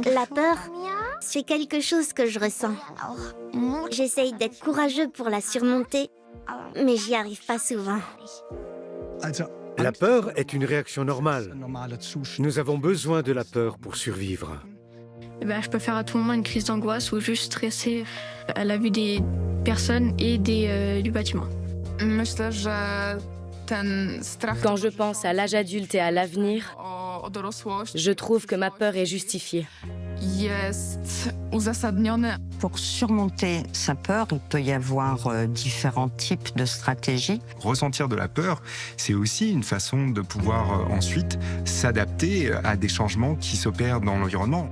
La peur, c'est quelque chose que je ressens. J'essaye d'être courageux pour la surmonter, mais j'y arrive pas souvent. La peur est une réaction normale. Nous avons besoin de la peur pour survivre. Je peux faire à tout moment une crise d'angoisse ou juste stresser à la vue des personnes et du bâtiment. Quand je pense à l'âge adulte et à l'avenir, je trouve que ma peur est justifiée. Pour surmonter sa peur, il peut y avoir différents types de stratégies. Ressentir de la peur, c'est aussi une façon de pouvoir ensuite s'adapter à des changements qui s'opèrent dans l'environnement.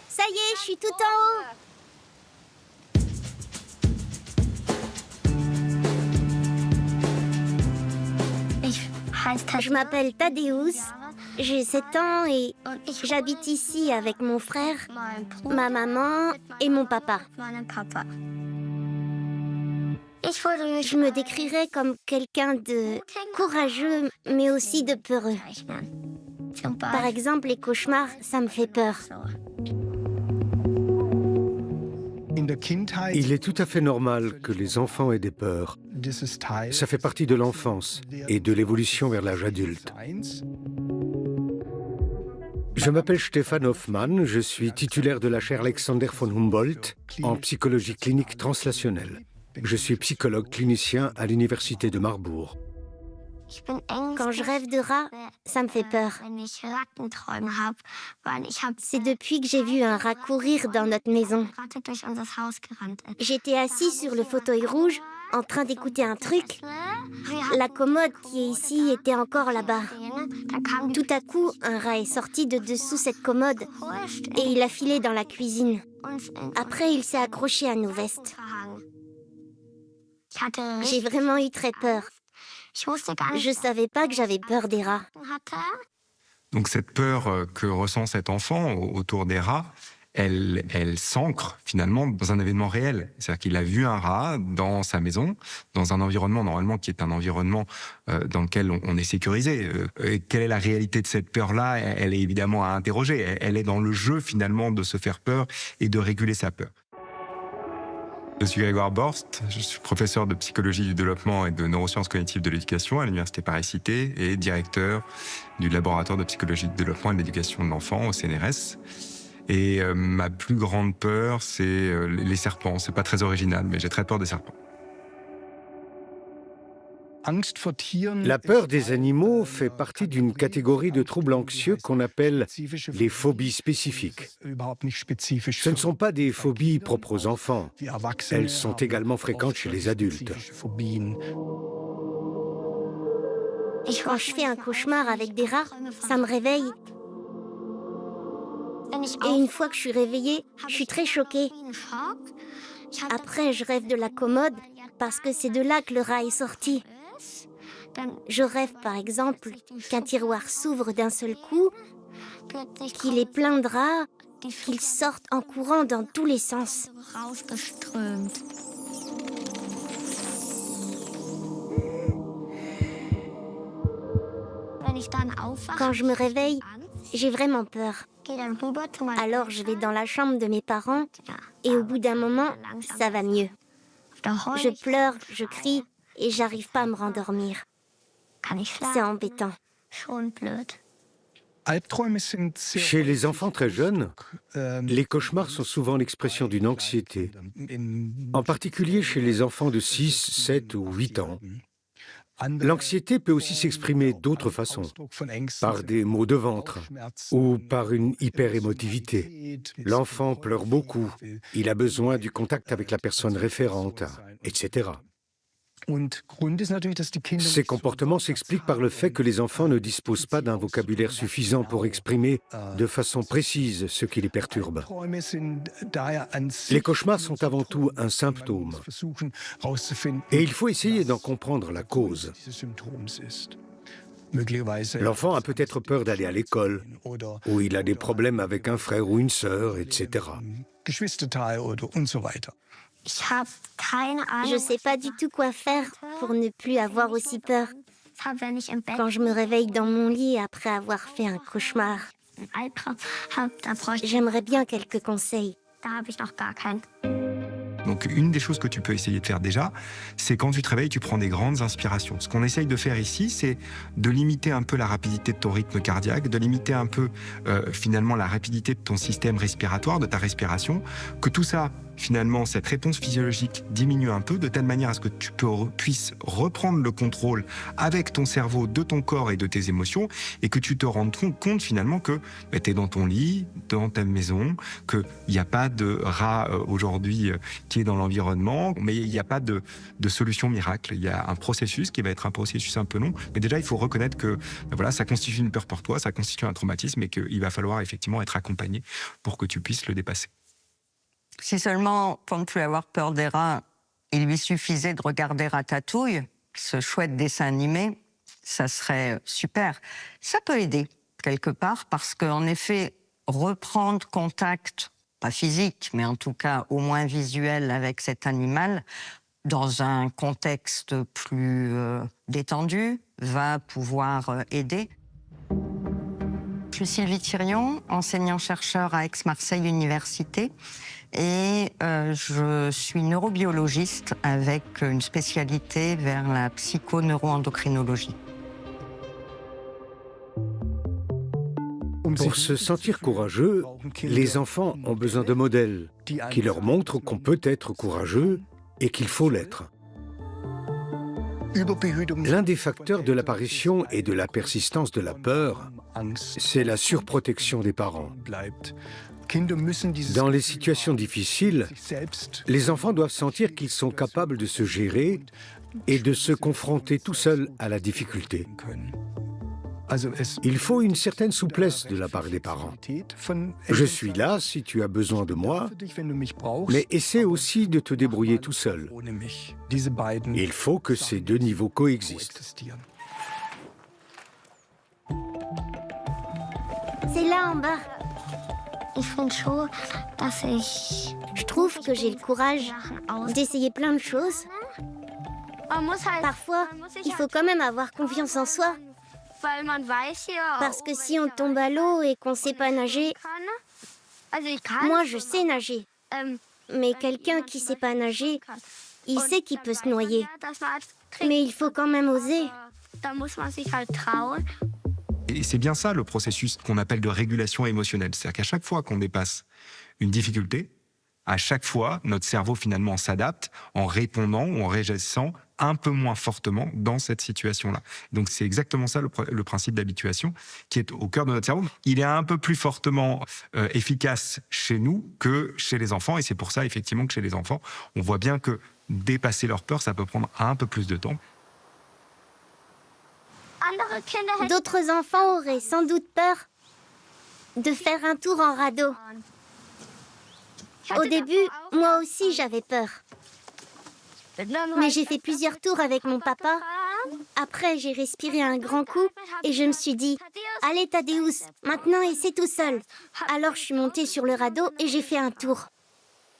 Ça y est, je suis tout en haut. Je m'appelle Tadeusz, j'ai 7 ans et j'habite ici avec mon frère, ma maman et mon papa. Je me décrirais comme quelqu'un de courageux, mais aussi de peureux. Par exemple, les cauchemars, ça me fait peur. Il est tout à fait normal que les enfants aient des peurs. Ça fait partie de l'enfance et de l'évolution vers l'âge adulte. Je m'appelle Stefan Hoffmann, je suis titulaire de la chaire Alexander von Humboldt en psychologie clinique translationnelle. Je suis psychologue clinicien à l'université de Marbourg. Quand je rêve de rats, ça me fait peur. C'est depuis que j'ai vu un rat courir dans notre maison. J'étais assis sur le fauteuil rouge, en train d'écouter un truc. La commode qui est ici était encore là-bas. Tout à coup, un rat est sorti de dessous cette commode et il a filé dans la cuisine. Après, il s'est accroché à nos vestes. J'ai vraiment eu très peur. Je savais pas que j'avais peur des rats. Donc cette peur que ressent cet enfant autour des rats, elle s'ancre finalement dans un événement réel. C'est-à-dire qu'il a vu un rat dans sa maison, dans un environnement normalement qui est un environnement dans lequel on est sécurisé. Et quelle est la réalité de cette peur-là? Elle est évidemment à interroger. Elle est dans le jeu finalement de se faire peur et de réguler sa peur. Je suis Grégoire Borst, je suis professeur de psychologie du développement et de neurosciences cognitives de l'éducation à l'Université Paris-Cité et directeur du laboratoire de psychologie du développement et de l'éducation de l'enfant au CNRS. Et ma plus grande peur, c'est les serpents. C'est pas très original, mais j'ai très peur des serpents. La peur des animaux fait partie d'une catégorie de troubles anxieux qu'on appelle les phobies spécifiques. Ce ne sont pas des phobies propres aux enfants. Elles sont également fréquentes chez les adultes. Quand je fais un cauchemar avec des rats, ça me réveille. Et une fois que je suis réveillée, je suis très choquée. Après, je rêve de la commode parce que c'est de là que le rat est sorti. Je rêve par exemple qu'un tiroir s'ouvre d'un seul coup, qu'il est plein de rats, qu'ils sortent en courant dans tous les sens. Quand je me réveille, j'ai vraiment peur. Alors je vais dans la chambre de mes parents et au bout d'un moment, ça va mieux. Je pleure, je crie et j'arrive pas à me rendormir. C'est embêtant. Chez les enfants très jeunes, les cauchemars sont souvent l'expression d'une anxiété, en particulier chez les enfants de 6, 7 ou 8 ans. L'anxiété peut aussi s'exprimer d'autres façons, par des maux de ventre ou par une hyperémotivité. L'enfant pleure beaucoup, il a besoin du contact avec la personne référente, etc. Ces comportements s'expliquent par le fait que les enfants ne disposent pas d'un vocabulaire suffisant pour exprimer de façon précise ce qui les perturbe. Les cauchemars sont avant tout un symptôme, et il faut essayer d'en comprendre la cause. L'enfant a peut-être peur d'aller à l'école, ou il a des problèmes avec un frère ou une sœur, etc. Je ne sais pas du tout quoi faire pour ne plus avoir aussi peur. Quand je me réveille dans mon lit après avoir fait un cauchemar, j'aimerais bien quelques conseils. Donc une des choses que tu peux essayer de faire déjà, c'est quand tu te réveilles, tu prends des grandes inspirations. Ce qu'on essaye de faire ici, c'est de limiter un peu la rapidité de ton rythme cardiaque, de limiter un peu finalement la rapidité de ton système respiratoire, de ta respiration, que tout ça, finalement, cette réponse physiologique diminue un peu de telle manière à ce que tu puisses reprendre le contrôle avec ton cerveau de ton corps et de tes émotions et que tu te rendes compte finalement que tu es dans ton lit, dans ta maison, qu'il n'y a pas de rat aujourd'hui qui est dans l'environnement, mais il n'y a pas de solution miracle. Il y a un processus qui va être un processus un peu long, mais déjà il faut reconnaître que voilà, ça constitue une peur pour toi, ça constitue un traumatisme et qu'il va falloir effectivement être accompagné pour que tu puisses le dépasser. Si seulement, pour ne plus avoir peur des rats, il lui suffisait de regarder Ratatouille, ce chouette dessin animé, ça serait super. Ça peut aider, quelque part, parce qu'en effet, reprendre contact, pas physique, mais en tout cas au moins visuel avec cet animal, dans un contexte plus détendu, va pouvoir aider. Je suis Sylvie Thirion, enseignant-chercheur à Aix-Marseille Université. Et je suis neurobiologiste avec une spécialité vers la psychoneuroendocrinologie. Pour se sentir courageux, les enfants ont besoin de modèles qui leur montrent qu'on peut être courageux et qu'il faut l'être. L'un des facteurs de l'apparition et de la persistance de la peur, c'est la surprotection des parents. Dans les situations difficiles, les enfants doivent sentir qu'ils sont capables de se gérer et de se confronter tout seuls à la difficulté. Il faut une certaine souplesse de la part des parents. Je suis là si tu as besoin de moi, mais essaie aussi de te débrouiller tout seul. Il faut que ces deux niveaux coexistent. C'est là en bas. Je trouve que j'ai le courage d'essayer plein de choses. Parfois, il faut quand même avoir confiance en soi. Parce que si on tombe à l'eau et qu'on ne sait pas nager, moi je sais nager. Mais quelqu'un qui ne sait pas nager, il sait qu'il peut se noyer. Mais il faut quand même oser. Et c'est bien ça le processus qu'on appelle de régulation émotionnelle. C'est-à-dire qu'à chaque fois qu'on dépasse une difficulté, à chaque fois, notre cerveau finalement s'adapte en répondant ou en réagissant un peu moins fortement dans cette situation-là. Donc c'est exactement ça le principe d'habituation qui est au cœur de notre cerveau. Il est un peu plus fortement efficace chez nous que chez les enfants. Et c'est pour ça effectivement que chez les enfants, on voit bien que dépasser leur peur, ça peut prendre un peu plus de temps. D'autres enfants auraient sans doute peur de faire un tour en radeau. Au début, moi aussi j'avais peur. Mais j'ai fait plusieurs tours avec mon papa. Après, j'ai respiré un grand coup et je me suis dit « Allez Tadeusz, maintenant essaie tout seul ». Alors je suis montée sur le radeau et j'ai fait un tour.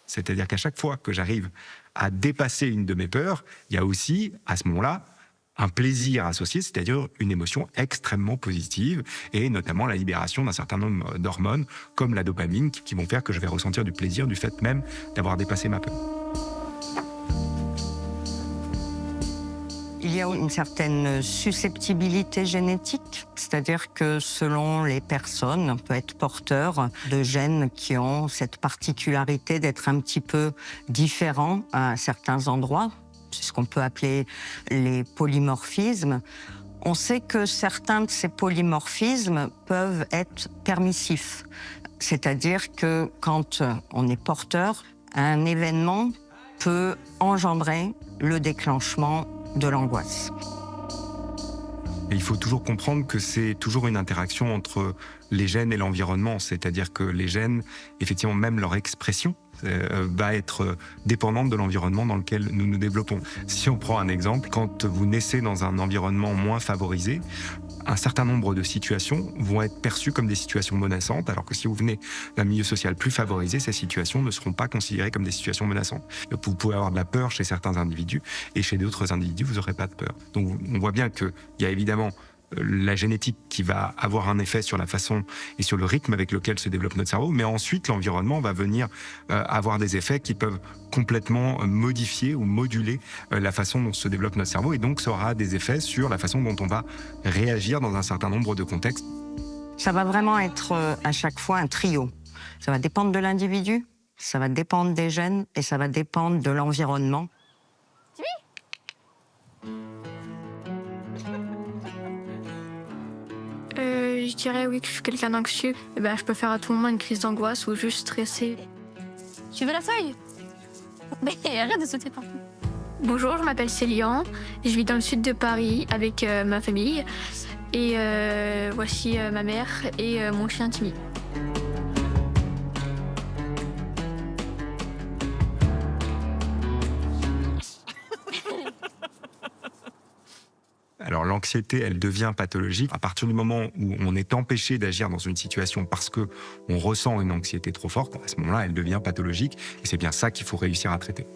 C'est-à-dire qu'à chaque fois que j'arrive à dépasser une de mes peurs, il y a aussi, à ce moment-là, un plaisir associé, c'est-à-dire une émotion extrêmement positive, et notamment la libération d'un certain nombre d'hormones, comme la dopamine, qui vont faire que je vais ressentir du plaisir du fait même d'avoir dépassé ma peur. Il y a une certaine susceptibilité génétique, c'est-à-dire que selon les personnes, on peut être porteur de gènes qui ont cette particularité d'être un petit peu différents à certains endroits. C'est ce qu'on peut appeler les polymorphismes. On sait que certains de ces polymorphismes peuvent être permissifs. C'est-à-dire que quand on est porteur, un événement peut engendrer le déclenchement de l'angoisse. Et il faut toujours comprendre que c'est toujours une interaction entre les gènes et l'environnement, c'est-à-dire que les gènes, effectivement, même leur expression, va être dépendante de l'environnement dans lequel nous nous développons. Si on prend un exemple, quand vous naissez dans un environnement moins favorisé, un certain nombre de situations vont être perçues comme des situations menaçantes, alors que si vous venez d'un milieu social plus favorisé, ces situations ne seront pas considérées comme des situations menaçantes. Vous pouvez avoir de la peur chez certains individus, et chez d'autres individus, vous n'aurez pas de peur. Donc on voit bien qu'il y a évidemment la génétique qui va avoir un effet sur la façon et sur le rythme avec lequel se développe notre cerveau, mais ensuite l'environnement va venir avoir des effets qui peuvent complètement modifier ou moduler la façon dont se développe notre cerveau, et donc ça aura des effets sur la façon dont on va réagir dans un certain nombre de contextes. Ça va vraiment être à chaque fois un trio. Ça va dépendre de l'individu, ça va dépendre des gènes et ça va dépendre de l'environnement. Je dirais oui que je suis quelqu'un d'anxieux. Je peux faire à tout moment une crise d'angoisse ou juste stressée. Tu veux la feuille? Mais arrête de sauter partout. Bonjour, je m'appelle Célian. Je vis dans le sud de Paris avec ma famille. Et voici ma mère et mon chien Timmy. Alors l'anxiété, elle devient pathologique à partir du moment où on est empêché d'agir dans une situation parce que on ressent une anxiété trop forte. À ce moment-là, elle devient pathologique, et c'est bien ça qu'il faut réussir à traiter.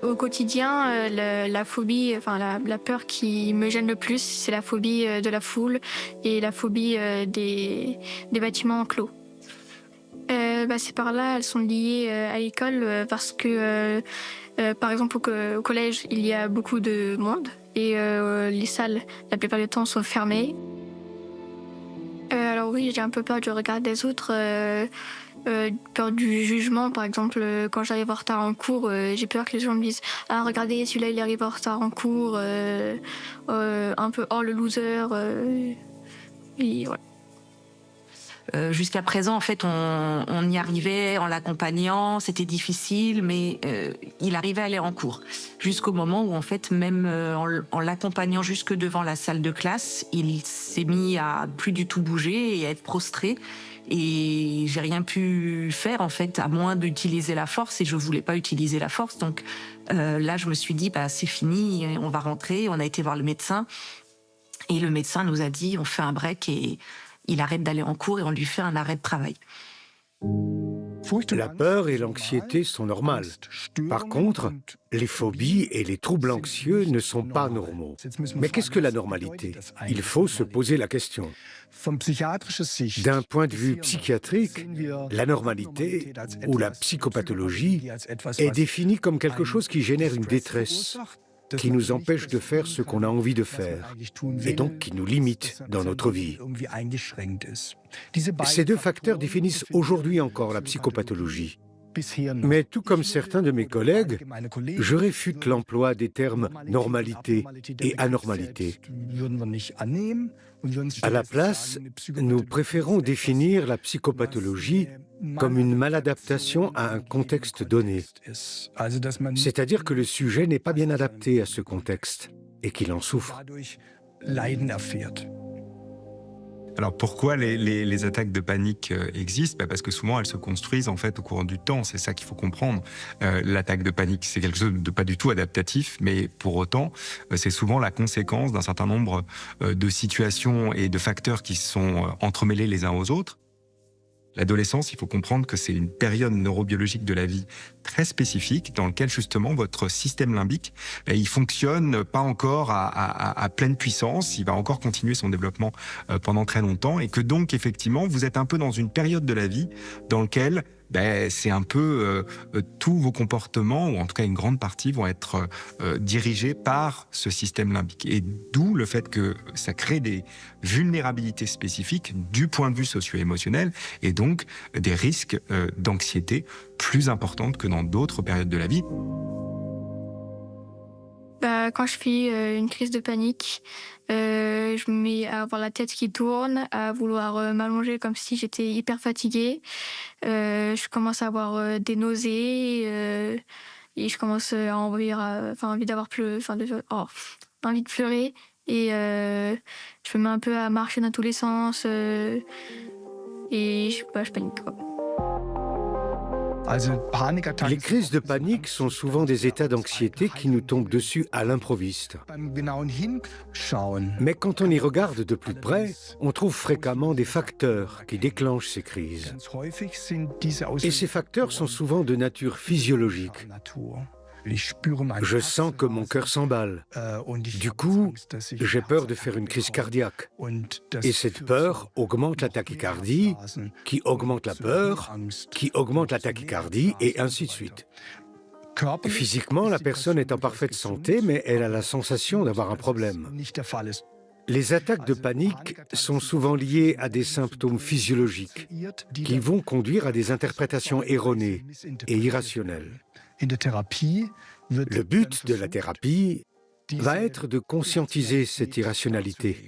Au quotidien, la phobie, la peur qui me gêne le plus, c'est la phobie de la foule et la phobie des bâtiments clos. Ces peurs-là, elles sont liées à l'école parce que, par exemple, au collège, il y a beaucoup de monde et les salles, la plupart du temps, sont fermées. Alors oui, j'ai un peu peur du regard des autres, peur du jugement. Par exemple, quand j'arrive en retard en cours, j'ai peur que les gens me disent « Ah, regardez, celui-là, il arrive en retard en cours, un peu le loser. Et voilà. Jusqu'à présent, en fait, on y arrivait en l'accompagnant, c'était difficile, mais il arrivait à aller en cours. Jusqu'au moment où, en fait, même en l'accompagnant jusque devant la salle de classe, il s'est mis à plus du tout bouger et à être prostré. Et j'ai rien pu faire, en fait, à moins d'utiliser la force, et je voulais pas utiliser la force. Donc là, je me suis dit, c'est fini, on va rentrer. On a été voir le médecin, et le médecin nous a dit, on fait un break et il arrête d'aller en cours et on lui fait un arrêt de travail. La peur et l'anxiété sont normales. Par contre, les phobies et les troubles anxieux ne sont pas normaux. Mais qu'est-ce que la normalité? Il faut se poser la question. D'un point de vue psychiatrique, la normalité ou la psychopathologie est définie comme quelque chose qui génère une détresse, qui nous empêche de faire ce qu'on a envie de faire, et donc qui nous limite dans notre vie. Ces deux facteurs définissent aujourd'hui encore la psychopathologie. Mais tout comme certains de mes collègues, je réfute l'emploi des termes normalité et anormalité. À la place, nous préférons définir la psychopathologie comme une maladaptation à un contexte donné. C'est-à-dire que le sujet n'est pas bien adapté à ce contexte et qu'il en souffre. Alors pourquoi les attaques de panique existent? Parce que souvent elles se construisent en fait au cours du temps, c'est ça qu'il faut comprendre. L'attaque de panique, c'est quelque chose de pas du tout adaptatif, mais pour autant c'est souvent la conséquence d'un certain nombre de situations et de facteurs qui sont entremêlés les uns aux autres. L'adolescence, il faut comprendre que c'est une période neurobiologique de la vie très spécifique dans laquelle justement votre système limbique, il fonctionne pas encore à pleine puissance, il va encore continuer son développement pendant très longtemps, et que donc effectivement vous êtes un peu dans une période de la vie dans laquelle c'est un peu tous vos comportements, ou en tout cas une grande partie, vont être dirigés par ce système limbique. Et d'où le fait que ça crée des vulnérabilités spécifiques du point de vue socio-émotionnel, et donc des risques d'anxiété plus importantes que dans d'autres périodes de la vie. Quand je fais une crise de panique, je me mets à avoir la tête qui tourne, à vouloir m'allonger comme si j'étais hyper fatiguée. Je commence à avoir des nausées et je commence à envie d'avoir envie de pleurer. Et je me mets un peu à marcher dans tous les sens. et je panique, quoi. Les crises de panique sont souvent des états d'anxiété qui nous tombent dessus à l'improviste. Mais quand on y regarde de plus près, on trouve fréquemment des facteurs qui déclenchent ces crises. Et ces facteurs sont souvent de nature physiologique. Je sens que mon cœur s'emballe. Du coup, j'ai peur de faire une crise cardiaque. Et cette peur augmente la tachycardie, qui augmente la peur, qui augmente la tachycardie, et ainsi de suite. Physiquement, la personne est en parfaite santé, mais elle a la sensation d'avoir un problème. Les attaques de panique sont souvent liées à des symptômes physiologiques qui vont conduire à des interprétations erronées et irrationnelles. Le but de la thérapie va être de conscientiser cette irrationalité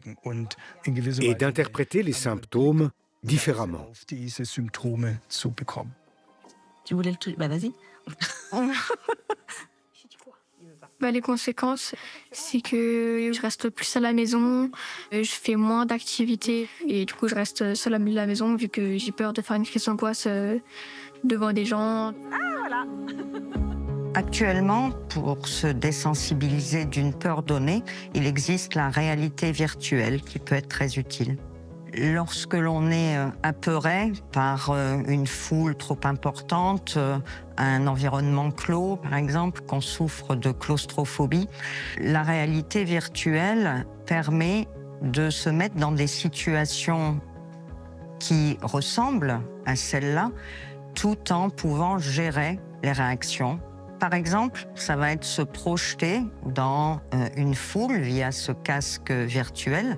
et d'interpréter les symptômes différemment. Tu voulais le truc? Bah vas-y. Les conséquences, c'est que je reste plus à la maison, je fais moins d'activités et du coup je reste seule à la maison vu que j'ai peur de faire une crise d'angoisse devant des gens. Actuellement, pour se désensibiliser d'une peur donnée, il existe la réalité virtuelle qui peut être très utile. Lorsque l'on est apeuré par une foule trop importante, un environnement clos, par exemple, qu'on souffre de claustrophobie, la réalité virtuelle permet de se mettre dans des situations qui ressemblent à celles-là, tout en pouvant gérer les réactions. Par exemple, ça va être se projeter dans une foule via ce casque virtuel.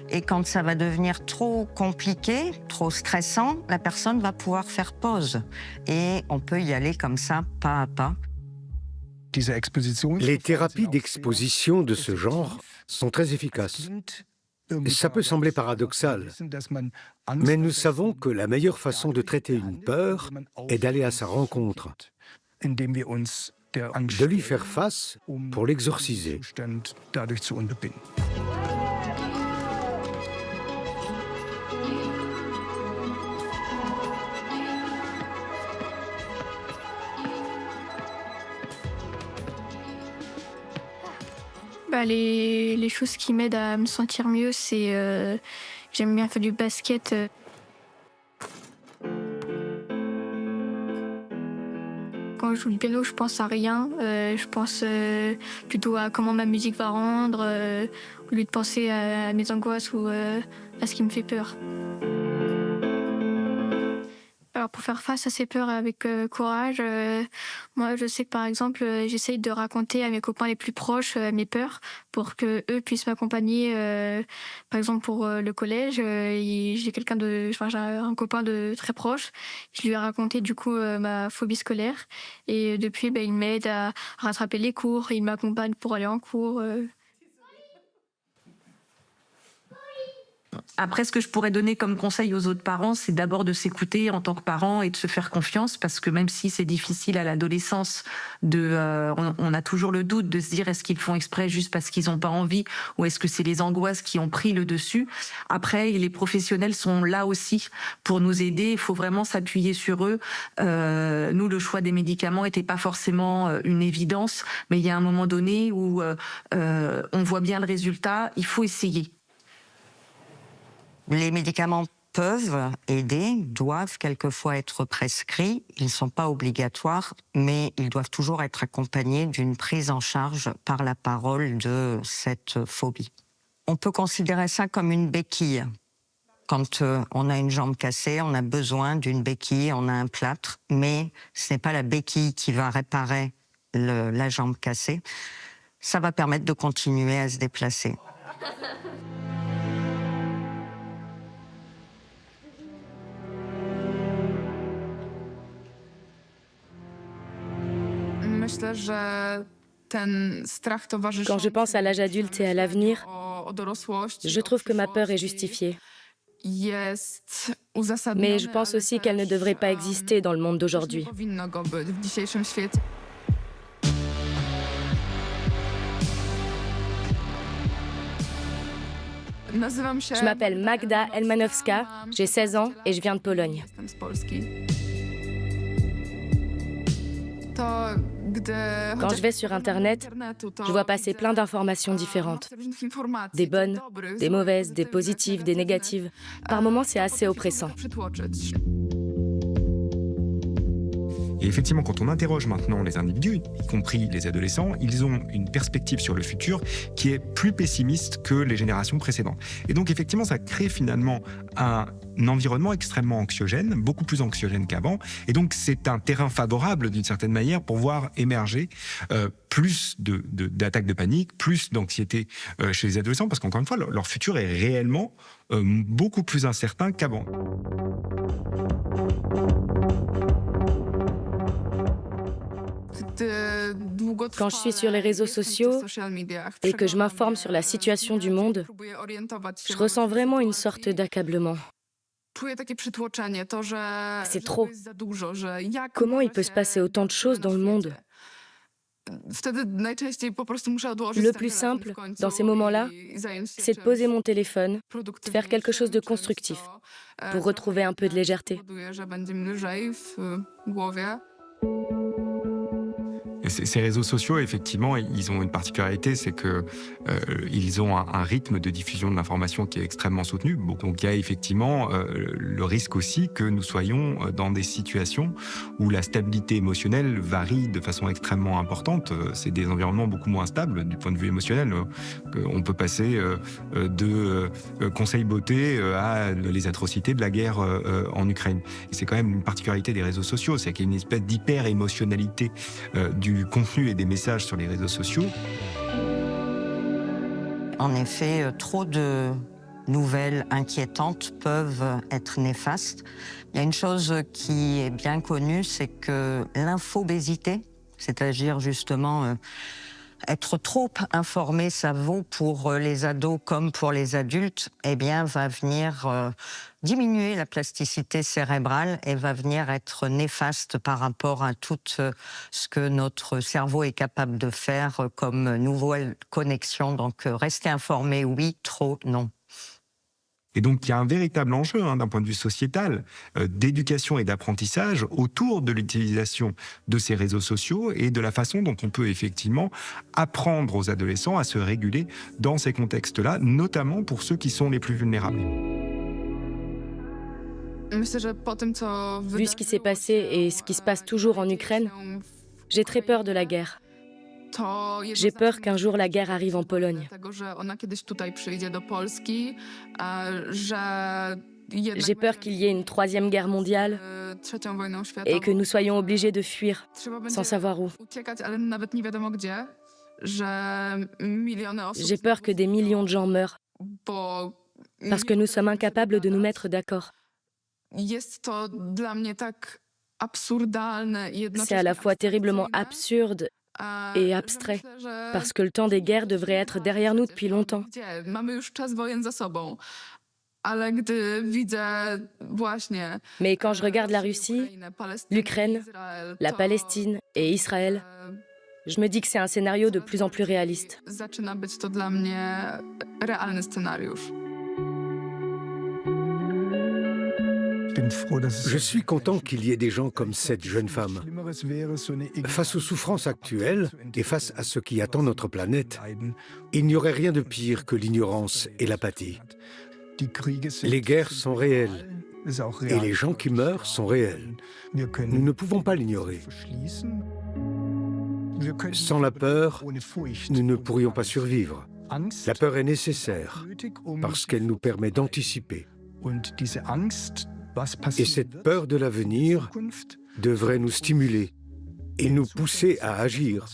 Et quand ça va devenir trop compliqué, trop stressant, la personne va pouvoir faire pause. Et on peut y aller comme ça, pas à pas. Les thérapies d'exposition de ce genre sont très efficaces. Ça peut sembler paradoxal, mais nous savons que la meilleure façon de traiter une peur est d'aller à sa rencontre, de lui faire face pour l'exorciser. Les choses qui m'aident à me sentir mieux, c'est j'aime bien faire du basket. Quand je joue du piano, je pense à rien. Je pense plutôt à comment ma musique va rendre, au lieu de penser à mes angoisses ou à ce qui me fait peur. Alors pour faire face à ces peurs avec courage, moi je sais que par exemple j'essaye de raconter à mes copains les plus proches mes peurs pour que eux puissent m'accompagner. Par exemple pour le collège, j'ai un copain de très proche. Je lui ai raconté du coup ma phobie scolaire et depuis il m'aide à rattraper les cours, il m'accompagne pour aller en cours. Après, ce que je pourrais donner comme conseil aux autres parents, c'est d'abord de s'écouter en tant que parent et de se faire confiance, parce que même si c'est difficile à l'adolescence, on a toujours le doute de se dire est-ce qu'ils font exprès juste parce qu'ils n'ont pas envie, ou est-ce que c'est les angoisses qui ont pris le dessus. Après, les professionnels sont là aussi pour nous aider. Il faut vraiment s'appuyer sur eux. Nous, le choix des médicaments n'était pas forcément une évidence, mais il y a un moment donné où on voit bien le résultat. Il faut essayer. Les médicaments peuvent aider, doivent quelquefois être prescrits. Ils ne sont pas obligatoires, mais ils doivent toujours être accompagnés d'une prise en charge par la parole de cette phobie. On peut considérer ça comme une béquille. Quand on a une jambe cassée, on a besoin d'une béquille, on a un plâtre, mais ce n'est pas la béquille qui va réparer la jambe cassée. Ça va permettre de continuer à se déplacer. Quand je pense à l'âge adulte et à l'avenir, je trouve que ma peur est justifiée. Mais je pense aussi qu'elle ne devrait pas exister dans le monde d'aujourd'hui. Je m'appelle Magda Elmanowska, j'ai 16 ans et je viens de Pologne. Quand je vais sur Internet, je vois passer plein d'informations différentes. Des bonnes, des mauvaises, des positives, des négatives. Par moments, c'est assez oppressant. Et effectivement, quand on interroge maintenant les individus, y compris les adolescents, ils ont une perspective sur le futur qui est plus pessimiste que les générations précédentes. Et donc, effectivement, ça crée finalement un environnement extrêmement anxiogène, beaucoup plus anxiogène qu'avant. Et donc, c'est un terrain favorable, d'une certaine manière, pour voir émerger plus d'attaques de panique, plus d'anxiété chez les adolescents, parce qu'encore une fois, leur futur est réellement beaucoup plus incertain qu'avant. Quand je suis sur les réseaux sociaux et que je m'informe sur la situation du monde, je ressens vraiment une sorte d'accablement. C'est trop. Comment il peut se passer autant de choses dans le monde? Le plus simple, dans ces moments-là, c'est de poser mon téléphone, de faire quelque chose de constructif, pour retrouver un peu de légèreté. Et ces réseaux sociaux, effectivement, ils ont une particularité, c'est que ils ont un rythme de diffusion de l'information qui est extrêmement soutenu. Donc il y a effectivement le risque aussi que nous soyons dans des situations où la stabilité émotionnelle varie de façon extrêmement importante. C'est des environnements beaucoup moins stables du point de vue émotionnel. On peut passer de conseils beauté à les atrocités de la guerre en Ukraine. Et c'est quand même une particularité des réseaux sociaux, c'est qu'il y a une espèce d'hyper-émotionnalité du contenu et des messages sur les réseaux sociaux. En effet, trop de nouvelles inquiétantes peuvent être néfastes. Il y a une chose qui est bien connue, c'est que l'infobésité, c'est-à-dire justement être trop informé, ça vaut pour les ados comme pour les adultes, eh bien, va venir diminuer la plasticité cérébrale et va venir être néfaste par rapport à tout ce que notre cerveau est capable de faire comme nouvelle connexion. Donc, rester informé, oui, trop, non. Et donc, il y a un véritable enjeu d'un point de vue sociétal, d'éducation et d'apprentissage autour de l'utilisation de ces réseaux sociaux et de la façon dont on peut effectivement apprendre aux adolescents à se réguler dans ces contextes-là, notamment pour ceux qui sont les plus vulnérables. Vu ce qui s'est passé et ce qui se passe toujours en Ukraine, j'ai très peur de la guerre. J'ai peur qu'un jour la guerre arrive en Pologne. J'ai peur qu'il y ait une troisième guerre mondiale et que nous soyons obligés de fuir sans savoir où. J'ai peur que des millions de gens meurent parce que nous sommes incapables de nous mettre d'accord. C'est à la fois terriblement absurde et abstrait, parce que le temps des guerres devrait être derrière nous depuis longtemps. Mais quand je regarde la Russie, l'Ukraine, la Palestine et Israël, je me dis que c'est un scénario de plus en plus réaliste. Je suis content qu'il y ait des gens comme cette jeune femme. Face aux souffrances actuelles et face à ce qui attend notre planète, il n'y aurait rien de pire que l'ignorance et l'apathie. Les guerres sont réelles et les gens qui meurent sont réels. Nous ne pouvons pas l'ignorer. Sans la peur, nous ne pourrions pas survivre. La peur est nécessaire parce qu'elle nous permet d'anticiper. Et cette peur de l'avenir devrait nous stimuler et nous pousser à agir.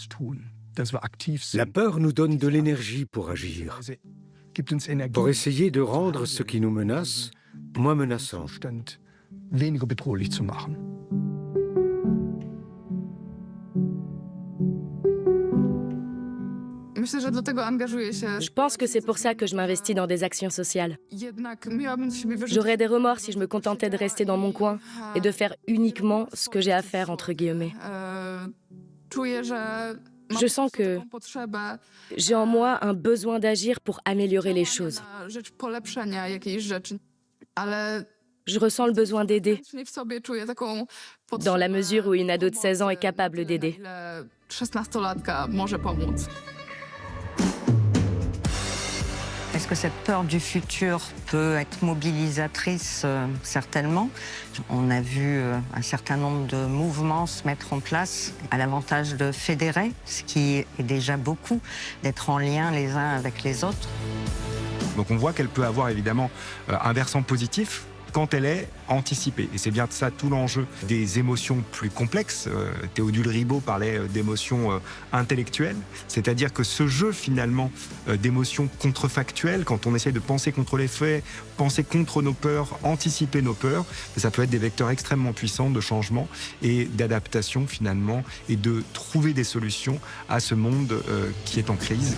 La peur nous donne de l'énergie pour agir, pour essayer de rendre ce qui nous menace moins menaçant. Je pense que c'est pour ça que je m'investis dans des actions sociales. J'aurais des remords si je me contentais de rester dans mon coin et de faire uniquement ce que j'ai à faire, entre guillemets. Je sens que j'ai en moi un besoin d'agir pour améliorer les choses. Je ressens le besoin d'aider, dans la mesure où une ado de 16 ans est capable d'aider. Est-ce que cette peur du futur peut être mobilisatrice? Certainement. On a vu un certain nombre de mouvements se mettre en place à l'avantage de fédérer, ce qui est déjà beaucoup, d'être en lien les uns avec les autres. Donc on voit qu'elle peut avoir évidemment un versant positif quand elle est anticipée. Et c'est bien ça tout l'enjeu des émotions plus complexes. Théodule Ribot parlait d'émotions intellectuelles, c'est-à-dire que ce jeu finalement d'émotions contrefactuelles, quand on essaie de penser contre les faits, penser contre nos peurs, anticiper nos peurs, ça peut être des vecteurs extrêmement puissants de changement et d'adaptation finalement, et de trouver des solutions à ce monde qui est en crise.